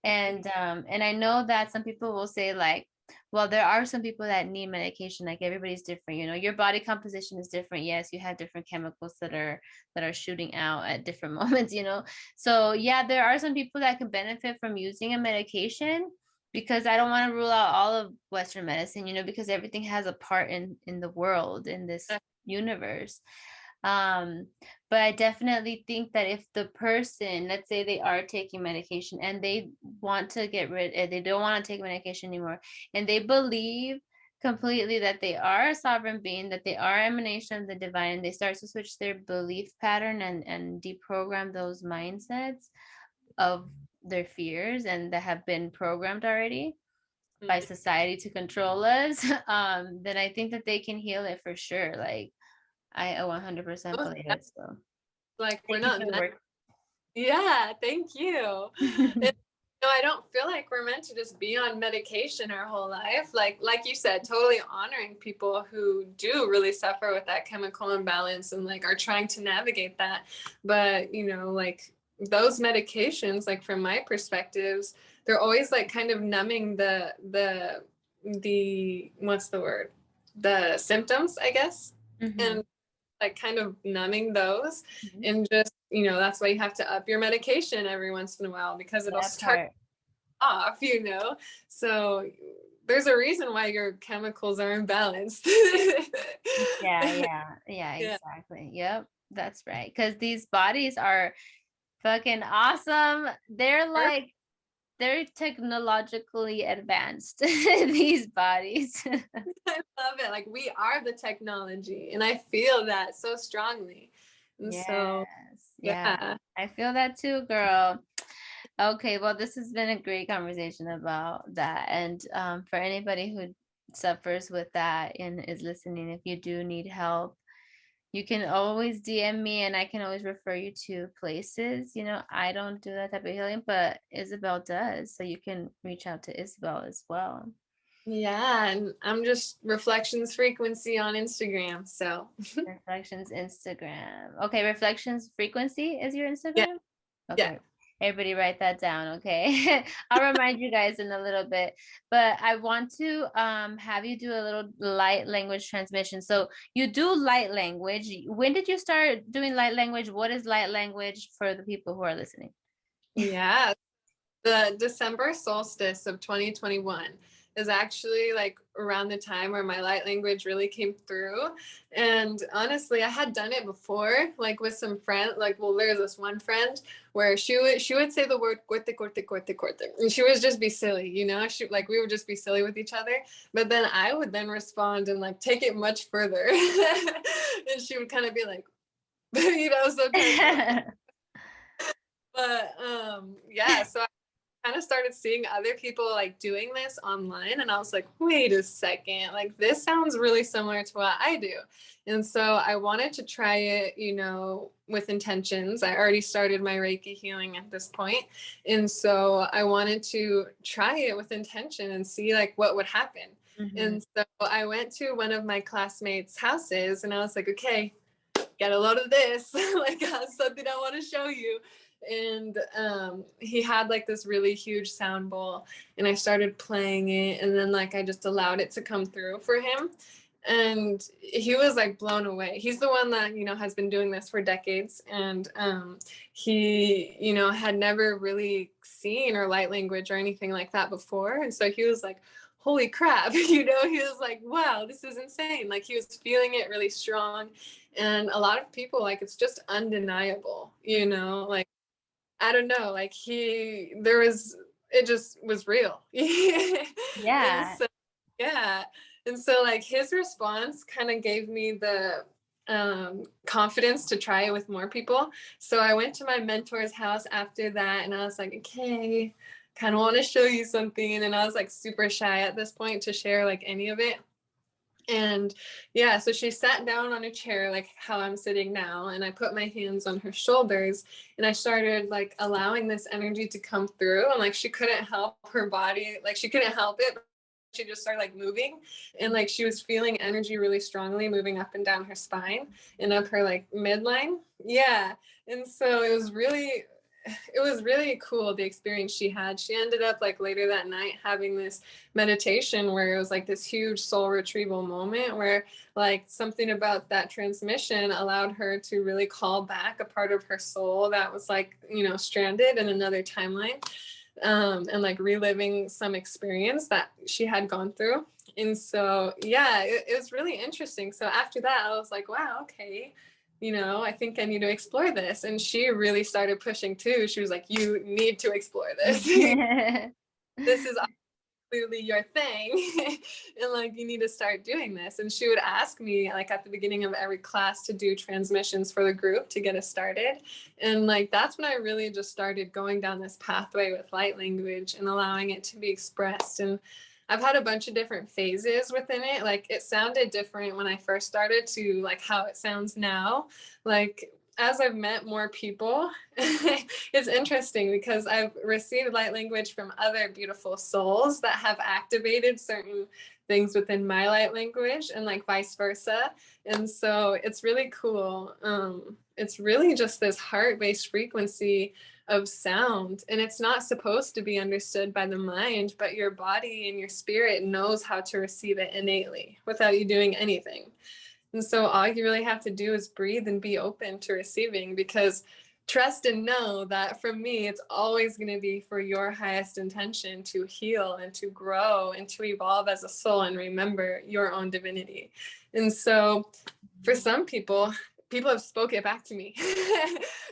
Speaker 1: and I know that some people will say like, well, there are some people that need medication. Like everybody's different, your body composition is different. Yes, you have different chemicals that are shooting out at different moments, so yeah, there are some people that can benefit from using a medication, because I don't want to rule out all of Western medicine, because everything has a part in the world, in this universe. um but I definitely think that if the person, let's say they are taking medication and they want to get rid, they don't want to take medication anymore, and they believe completely that they are a sovereign being, that they are emanation of the divine, and they start to switch their belief pattern and deprogram those mindsets of their fears and that have been programmed already by society to control us, then I think that they can heal it for sure. Like I 100% believe it. So
Speaker 2: Like we're
Speaker 1: thank you
Speaker 2: not
Speaker 1: for the
Speaker 2: meant.
Speaker 1: work.
Speaker 2: Yeah, thank you. And, I don't feel like we're meant to just be on medication our whole life. Like you said, totally honoring people who do really suffer with that chemical imbalance and like are trying to navigate that. But like those medications, like from my perspectives, they're always like kind of numbing the what's the word? The symptoms, I guess. And like kind of numbing those, and just that's why you have to up your medication every once in a while, because it'll
Speaker 1: That
Speaker 2: start
Speaker 1: part.
Speaker 2: off, so there's a reason why your chemicals are imbalanced.
Speaker 1: Yeah,
Speaker 2: Yeah.
Speaker 1: exactly. Yep, that's right. Because these bodies are fucking awesome. They're technologically advanced, these bodies.
Speaker 2: I love it. Like we are the technology, and I feel that so strongly. And
Speaker 1: Yes.
Speaker 2: so
Speaker 1: Yeah.
Speaker 2: yeah.
Speaker 1: I feel that too, girl. Okay, well, this has been a great conversation about that. And for anybody who suffers with that and is listening, if you do need help, you can always DM me and I can always refer you to places. I don't do that type of healing, but Isabelle does. So you can reach out to Isabelle as well.
Speaker 2: Yeah, and I'm just Reflections Frequency on Instagram. So
Speaker 1: Reflections Instagram. Okay, Reflections Frequency is your
Speaker 2: yeah,
Speaker 1: Instagram?
Speaker 2: yeah.
Speaker 1: Okay. Everybody write that down, okay? I'll remind you guys in a little bit. But I want to have you do a little light language transmission. So you do light language. When did you start doing light language? What is light language for the people who are listening?
Speaker 2: Yeah, the December solstice of 2021 is actually like around the time where my light language really came through. And honestly, I had done it before, like with some friends. Like, well, there's this one friend where she would say the word corte corte corte corte, and she would just be silly, She like we would just be silly with each other. But then I would then respond and like take it much further, and she would kind of be like, so kind of. But yeah, so kind of started seeing other people like doing this online, and I was like, wait a second, like this sounds really similar to what I do. And so I wanted to try it, with intentions. I already started my Reiki healing at this point, and so I wanted to try it with intention and see like what would happen. And so I went to one of my classmates' houses and I was like, okay, get a load of this. Like I have something I want to show you. And he had like this really huge sound bowl, and I started playing it, and then like I just allowed it to come through for him, and he was like blown away. He's the one that has been doing this for decades, and he had never really seen or light language or anything like that before, and so he was like, holy crap. He was like, wow, this is insane. Like he was feeling it really strong. And a lot of people, like, it's just undeniable, like I don't know, like it just was real. And
Speaker 1: Yeah.
Speaker 2: so, yeah. And so like his response kind of gave me the confidence to try it with more people. So I went to my mentor's house after that, and I was like, okay, kind of want to show you something. And I was like super shy at this point to share like any of it. And yeah, so she sat down on a chair like how I'm sitting now, and I put my hands on her shoulders, and I started like allowing this energy to come through, and like she couldn't help her body, like she couldn't help it, she just started like moving, and like she was feeling energy really strongly moving up and down her spine and up her like midline. Yeah. And so it was really cool, the experience she had. She ended up like later that night having this meditation where it was like this huge soul retrieval moment where like something about that transmission allowed her to really call back a part of her soul that was like, you know, stranded in another timeline, and like reliving some experience that she had gone through. And so yeah, it was really interesting. So after that I was like, wow, okay, you know, I think I need to explore this. And she really started pushing too. She was like, you need to explore this. This is clearly your thing. And like, you need to start doing this. And she would ask me like at the beginning of every class to do transmissions for the group to get us started. And like, that's when I really just started going down this pathway with light language and allowing it to be expressed. And I've had a bunch of different phases within it. Like it sounded different when I first started to like how it sounds now. Like as I've met more people, it's interesting because I've received light language from other beautiful souls that have activated certain things within my light language and like vice versa. And so it's really cool. It's really just this heart-based frequency of sound, and it's not supposed to be understood by the mind, but your body and your spirit knows how to receive it innately without you doing anything. And so all you really have to do is breathe and be open to receiving, because trust and know that from me, it's always going to be for your highest intention to heal and to grow and to evolve as a soul and remember your own divinity. And so for some people have spoke it back to me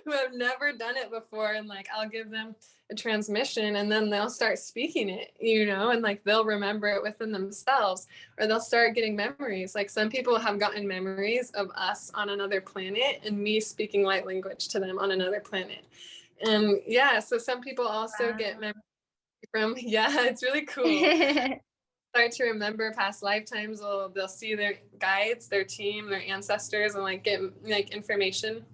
Speaker 2: who have never done it before, and like I'll give them a transmission and then they'll start speaking it, you know, and like they'll remember it within themselves, or they'll start getting memories. Like some people have gotten memories of us on another planet and me speaking light language to them on another planet. And yeah, so some people also get memories from, yeah, it's really cool. Start to remember past lifetimes. They'll see their guides, their team, their ancestors, and like get like information.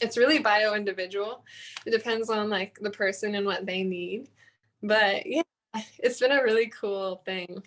Speaker 2: It's really bio individual. It depends on like the person and what they need. But yeah, it's been a really cool thing.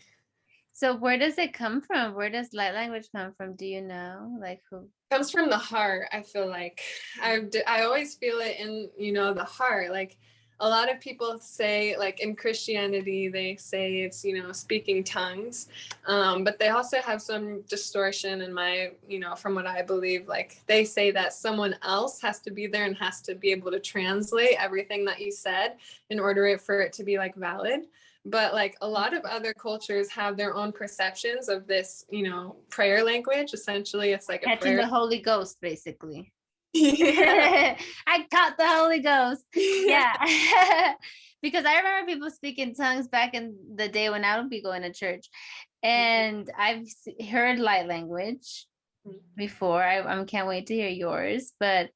Speaker 1: So where does it come from? Where does light language come from? Do you know? Like who?
Speaker 2: It comes from the heart. I feel like I always feel it in, you know, the heart. Like a lot of people say, like in Christianity, they say it's, you know, speaking tongues, but they also have some distortion in my, you know, from what I believe. Like they say that someone else has to be there and has to be able to translate everything that you said in order for it to be like valid. But like a lot of other cultures have their own perceptions of this, you know, prayer language. Essentially, it's like a
Speaker 1: Catching
Speaker 2: prayer.
Speaker 1: the Holy Ghost, basically.
Speaker 2: Yeah.
Speaker 1: I caught the Holy Ghost.
Speaker 2: Yeah.
Speaker 1: Yeah. Because I remember people speaking tongues back in the day when I would be going to church. And I've heard light language before. I can't wait to hear yours. But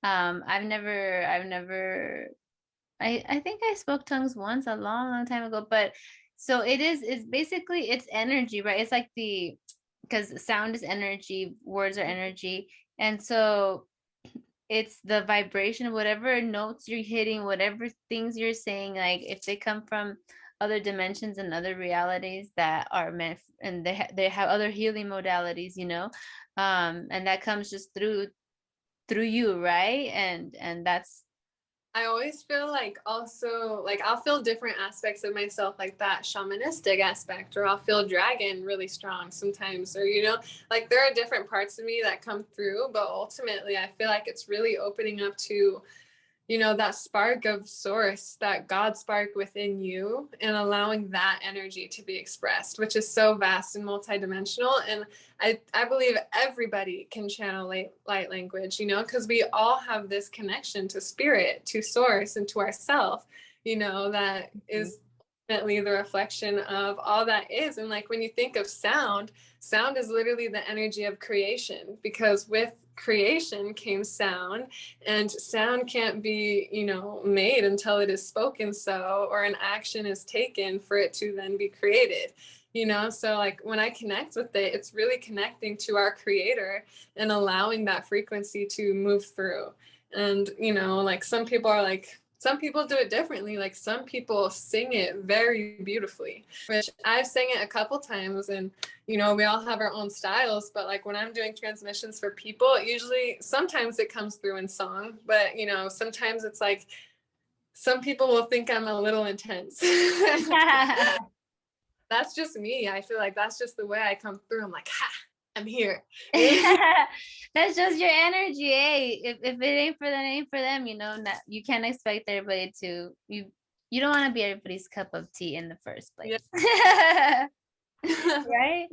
Speaker 1: I've never I think I spoke tongues once a long time ago. But so it's basically it's energy, right? It's like because sound is energy, words are energy. And so it's the vibration, whatever notes you're hitting, whatever things you're saying, like if they come from other dimensions and other realities that are meant, and they have other healing modalities, you know, and that comes just through you, right? And that's
Speaker 2: I always feel like also like I'll feel different aspects of myself, like that shamanistic aspect, or I'll feel dragon really strong sometimes, or you know, like there are different parts of me that come through, but ultimately I feel like it's really opening up to, you know, that spark of source, that God spark within you, and allowing that energy to be expressed, which is so vast and multidimensional. And I believe everybody can channel light language, you know, because we all have this connection to spirit, to source, and to ourself, you know, that is ultimately the reflection of all that is. And like when you think of sound is literally the energy of creation, because with creation came sound, and sound can't be, you know, made until it is spoken, so, or an action is taken for it to then be created, you know. So like when I connect with it, it's really connecting to our creator and allowing that frequency to move through. And you know, like some people are like, some people do it differently. Like some people sing it very beautifully, which I've sang it a couple times, and we all have our own styles. But like when I'm doing transmissions for people, usually sometimes it comes through in song, but sometimes it's like some people will think I'm a little intense. That's just me. I feel like that's just the way I come through. I'm like, ha, I'm here.
Speaker 1: That's just your energy. Hey, if it ain't for them, it ain't for them. You can't expect everybody to. You don't want to be everybody's cup of tea in the first place. Yeah. Right?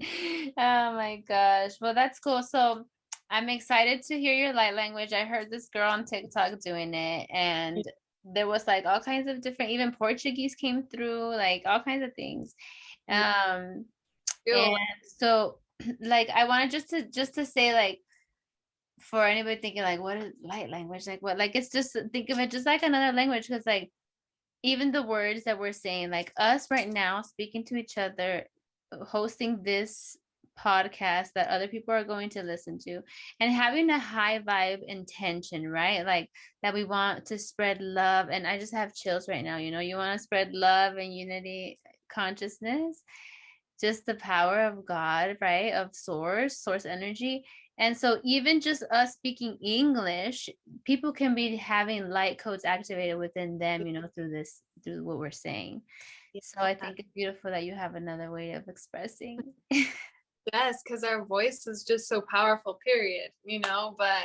Speaker 1: Oh my gosh. Well, that's cool. So I'm excited to hear your light language. I heard this girl on TikTok doing it, and there was like all kinds of different, even Portuguese came through, like all kinds of things. And so like I wanted just to say, like, for anybody thinking like, what is light language, like what, like it's just, think of it just like another language, because like even the words that we're saying, like us right now speaking to each other, hosting this podcast that other people are going to listen to, and having a high vibe intention, right? Like that we want to spread love. And I just have chills right now. You want to spread love and unity consciousness, just the power of God, right? Of source energy. And so even just us speaking English, people can be having light codes activated within them, through what we're saying. So I think it's beautiful that you have another way of expressing.
Speaker 2: Yes, because our voice is just so powerful, period, but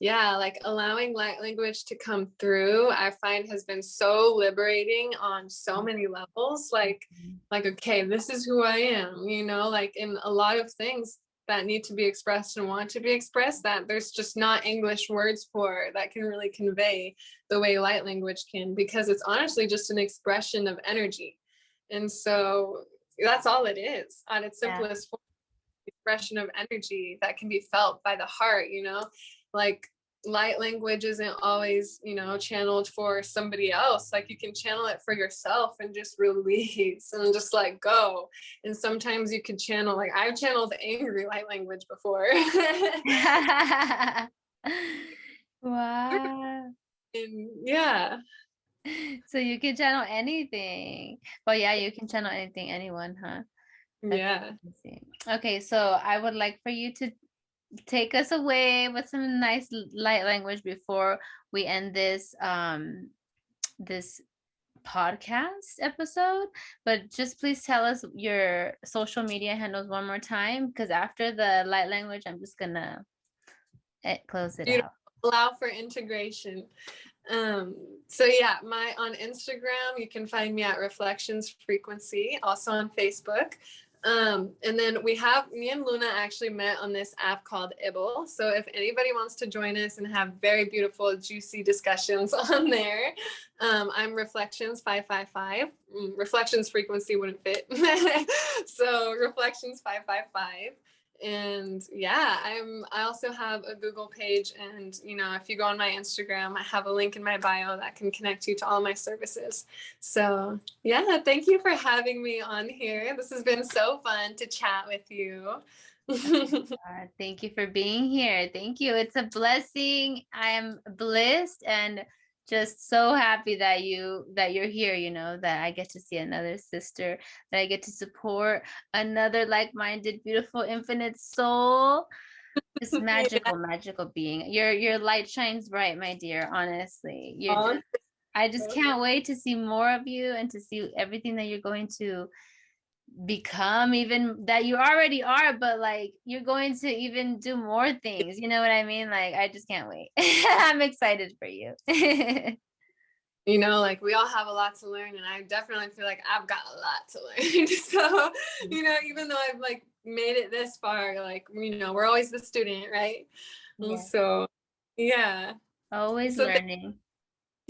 Speaker 2: yeah, like allowing light language to come through, I find has been so liberating on so many levels. Like, okay, this is who I am, like in a lot of things that need to be expressed and want to be expressed, that there's just not English words for that can really convey the way light language can, because it's honestly just an expression of energy. And so that's all it is on its simplest form, expression of energy that can be felt by the heart. Like light language isn't always channeled for somebody else. Like you can channel it for yourself and just release and just like go. And sometimes you could channel, like I've channeled angry light language before.
Speaker 1: Wow.
Speaker 2: And yeah,
Speaker 1: so you can channel anything. Well, yeah, you can channel anything, anyone, huh?
Speaker 2: Yeah.
Speaker 1: Okay, so I would like for you to take us away with some nice light language before we end this this podcast episode. But just please tell us your social media handles one more time, because after the light language, I'm just gonna close it out.
Speaker 2: Allow for integration. So yeah, on Instagram, you can find me at Reflections Frequency, also on Facebook. And then me and Luna actually met on this app called Ibble. So if anybody wants to join us and have very beautiful, juicy discussions on there, I'm Reflections 555. Reflections Frequency wouldn't fit. So Reflections 555. And yeah, I also have a Google page, and if you go on my Instagram, I have a link in my bio that can connect you to all my services. So yeah, thank you for having me on here. This has been so fun to chat with you.
Speaker 1: Thank you for being here. Thank you. It's a blessing. I am blessed and just so happy that you're here, that I get to see another sister, that I get to support another like-minded, beautiful, infinite soul. This magical being. Your light shines bright, my dear. Honestly. I just can't wait to see more of you and to see everything that you're going to become, even that you already are, but like you're going to even do more things, you know what I mean? Like I just can't wait. I'm excited for you.
Speaker 2: Like we all have a lot to learn, and I definitely feel like I've got a lot to learn. So even though I've like made it this far, like we're always the student, right? Yeah. So yeah,
Speaker 1: always learning.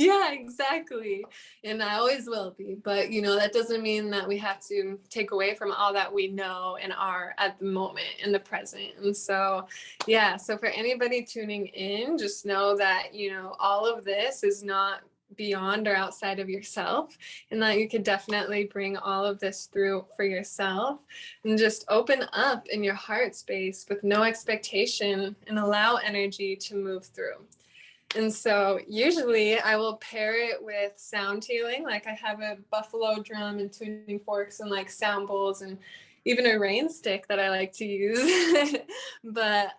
Speaker 2: Yeah, exactly. And I always will be. But, that doesn't mean that we have to take away from all that we know and are at the moment in the present. And so, yeah. So for anybody tuning in, just know that, all of this is not beyond or outside of yourself, and that you could definitely bring all of this through for yourself, and just open up in your heart space with no expectation and allow energy to move through. And so usually I will pair it with sound healing. Like I have a buffalo drum and tuning forks and like sound bowls and even a rain stick that I like to use. But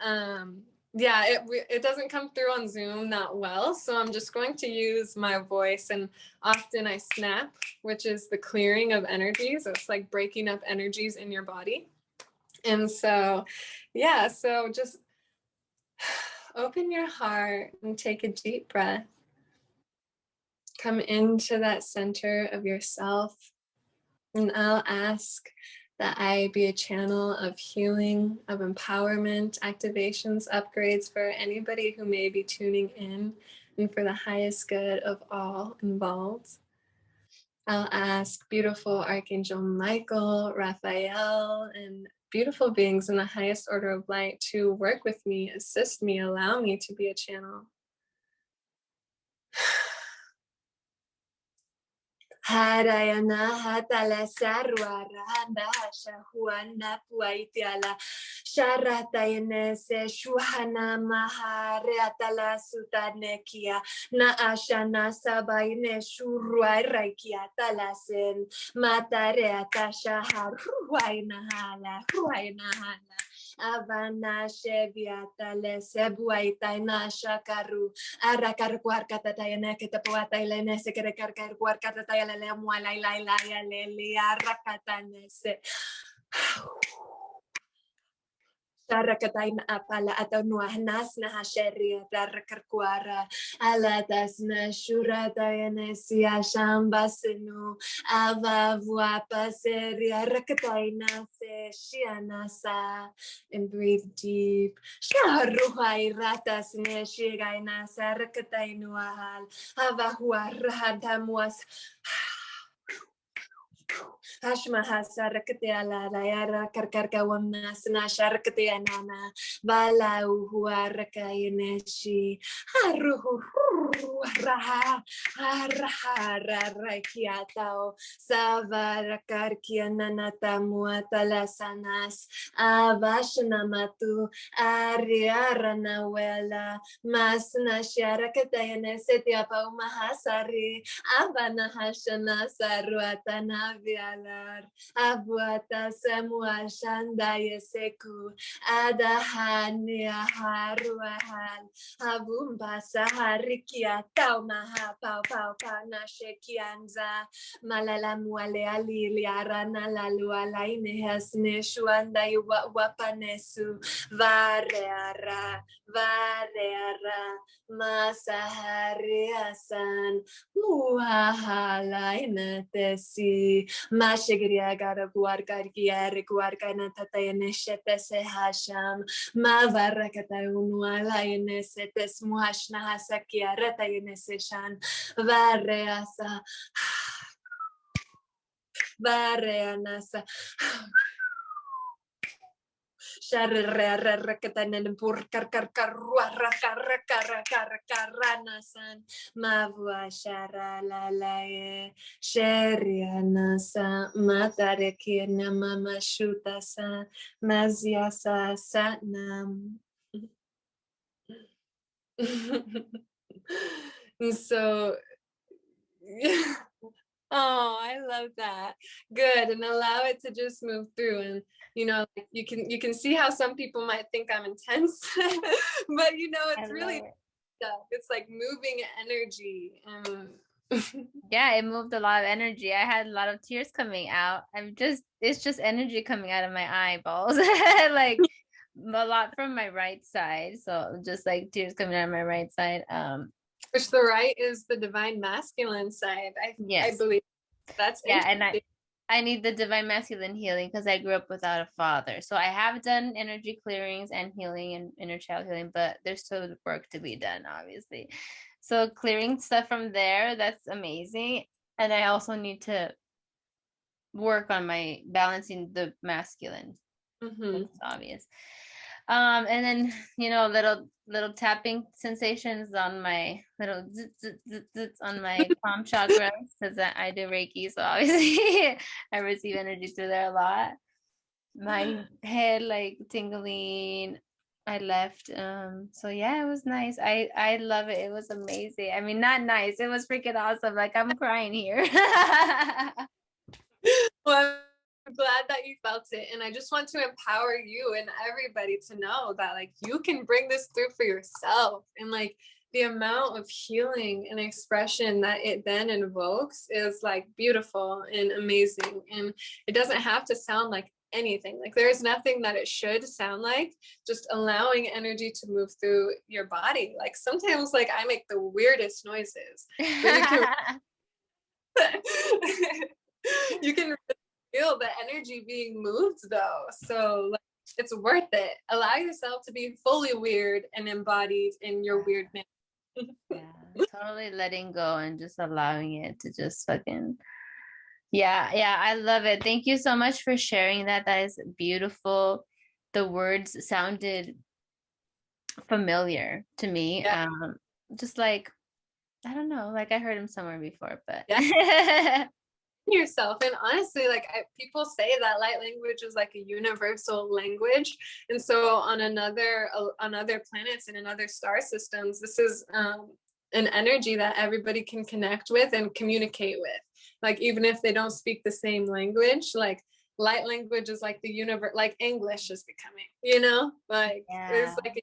Speaker 2: yeah, it doesn't come through on Zoom that well. So I'm just going to use my voice, and often I snap, which is the clearing of energies. It's like breaking up energies in your body. And so, yeah, so just open your heart and take a deep breath. Come into that center of yourself. And I'll ask that I be a channel of healing, of empowerment, activations, upgrades for anybody who may be tuning in, and for the highest good of all involved. I'll ask beautiful Archangel Michael, Raphael, and beautiful beings in the highest order of light to work with me, assist me, allow me to be a channel. Harayana hatala sarwa rahanda shahuana puaitiala sharatayane se shuhana mahareatala sutanekia na ashana sabaine shuruai raikia talasen matareata shaharuaina hala ruaina hala Avana sheviata le sebuaita na shakaru arakar kuarkata tayana kita puata ilene se kere karkar kuarkata tayala le muala ila le arakata nese Sarakatain apala atau nuahnas na hasheria darakarkuara alatas na shuratayane siya shambasinu avavua paseria rakataina se shianasa and breathe deep sharuhai ratas ne shigaina sarakatainuahal avahua rahadamuas Hashmaha Sarakateala Rayara Karkarkawana Snasharkateanana Bala Uhuarakayaneshi Haruhu Raha Harahara Rakiatao Savarakarkiananata Muatalasanas Avashanamatu Ariaranawela Masna Sharakatayanesetia Mahasari Avanahashana Saruatana Vialar Abuata Samua Shanda Yeseku Adahania Haruahal Abumba Saharikia Taumaha Pau Pau Pana Shekianza Malala Muale Alilia Rana Laluala Inehasne Shuanda Wapanesu Vareara Masahari Asan Muahala inatesi Mashigria gara guarcargiere guarcana tatayaneshete se hasham Mavarakata unuala inesetes muashna hasakia tayaneseshan Vareasa Vareanasa Sharrakatanen burkarkarkarkaranasan Mavua sharalalaye Sherianasa Matarekina Mama Shutasa Maziasa Satnam. So oh, I love that. Good. And allow it to just move through. And like you can see how some people might think I'm intense, but it's really stuff. It's like moving energy.
Speaker 1: Yeah, it moved a lot of energy. I had a lot of tears coming out. It's just energy coming out of my eyeballs. Like a lot from my right side. So just like tears coming out of my right side.
Speaker 2: Which the right is the divine masculine side. I believe that's
Speaker 1: and I need the divine masculine healing because I grew up without a father. So I have done energy clearings and healing and inner child healing, but there's still work to be done, obviously. So clearing stuff from there, that's amazing. And I also need to work on my balancing the masculine. It's obvious. And then little tapping sensations on my little on my palm chakra because I do Reiki, so obviously I receive energy through there a lot. My head like tingling, I left. So yeah, it was nice. I love it. It was amazing. I mean, not nice. It was freaking awesome. Like I'm crying here.
Speaker 2: Well, I'm glad that you felt it. And I just want to empower you and everybody to know that like you can bring this through for yourself. And like the amount of healing and expression that it then invokes is like beautiful and amazing. And it doesn't have to sound like anything. Like there's nothing that it should sound like, just allowing energy to move through your body. Like sometimes like I make the weirdest noises, but you can you can feel the energy being moved though. So like, it's worth it. Allow yourself to be fully weird and embodied in your weirdness.
Speaker 1: Yeah, totally letting go and just allowing it to just fucking yeah, I love it. Thank you so much for sharing that. That is beautiful. The words sounded familiar to me.
Speaker 2: Yeah.
Speaker 1: Just like I don't know, like I heard him somewhere before, but
Speaker 2: Yeah. Yourself. And honestly, like people say that light language is like a universal language, and so on other planets and in other star systems, this is an energy that everybody can connect with and communicate with, like even if they don't speak the same language. Like light language is like the universe, like English is becoming, like
Speaker 1: yeah.
Speaker 2: there's like a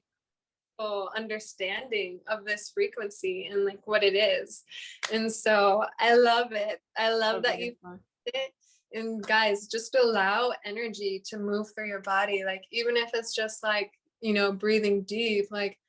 Speaker 2: understanding of this frequency and like what it is. And so I love it. I love
Speaker 1: So
Speaker 2: that you
Speaker 1: beautiful.
Speaker 2: it. And guys, just allow energy to move through your body. Like even if it's just like, breathing deep, like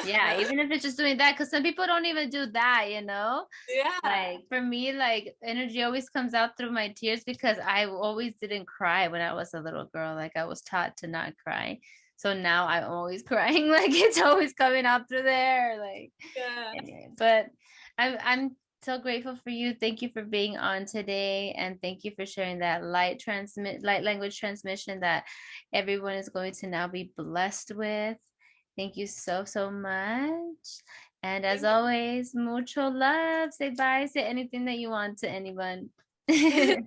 Speaker 1: Yeah, even if it's just doing that, because some people don't even do that,
Speaker 2: yeah.
Speaker 1: Like for me, like energy always comes out through my tears because I always didn't cry when I was a little girl. Like I was taught to not cry. So now I'm always crying. Like it's always coming out through there. Like
Speaker 2: Yeah.
Speaker 1: anyway, but I'm so grateful for you. Thank you for being on today, and thank you for sharing that light language transmission that everyone is going to now be blessed with. Thank you so, so much. And as always, mucho love. Say bye. Say anything that you want to anyone.
Speaker 2: Buddy,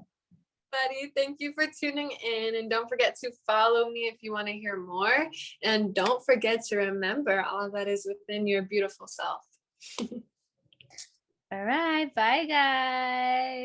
Speaker 2: thank you for tuning in, and don't forget to follow me if you want to hear more, and don't forget to remember all that is within your beautiful self.
Speaker 1: All right. Bye, guys.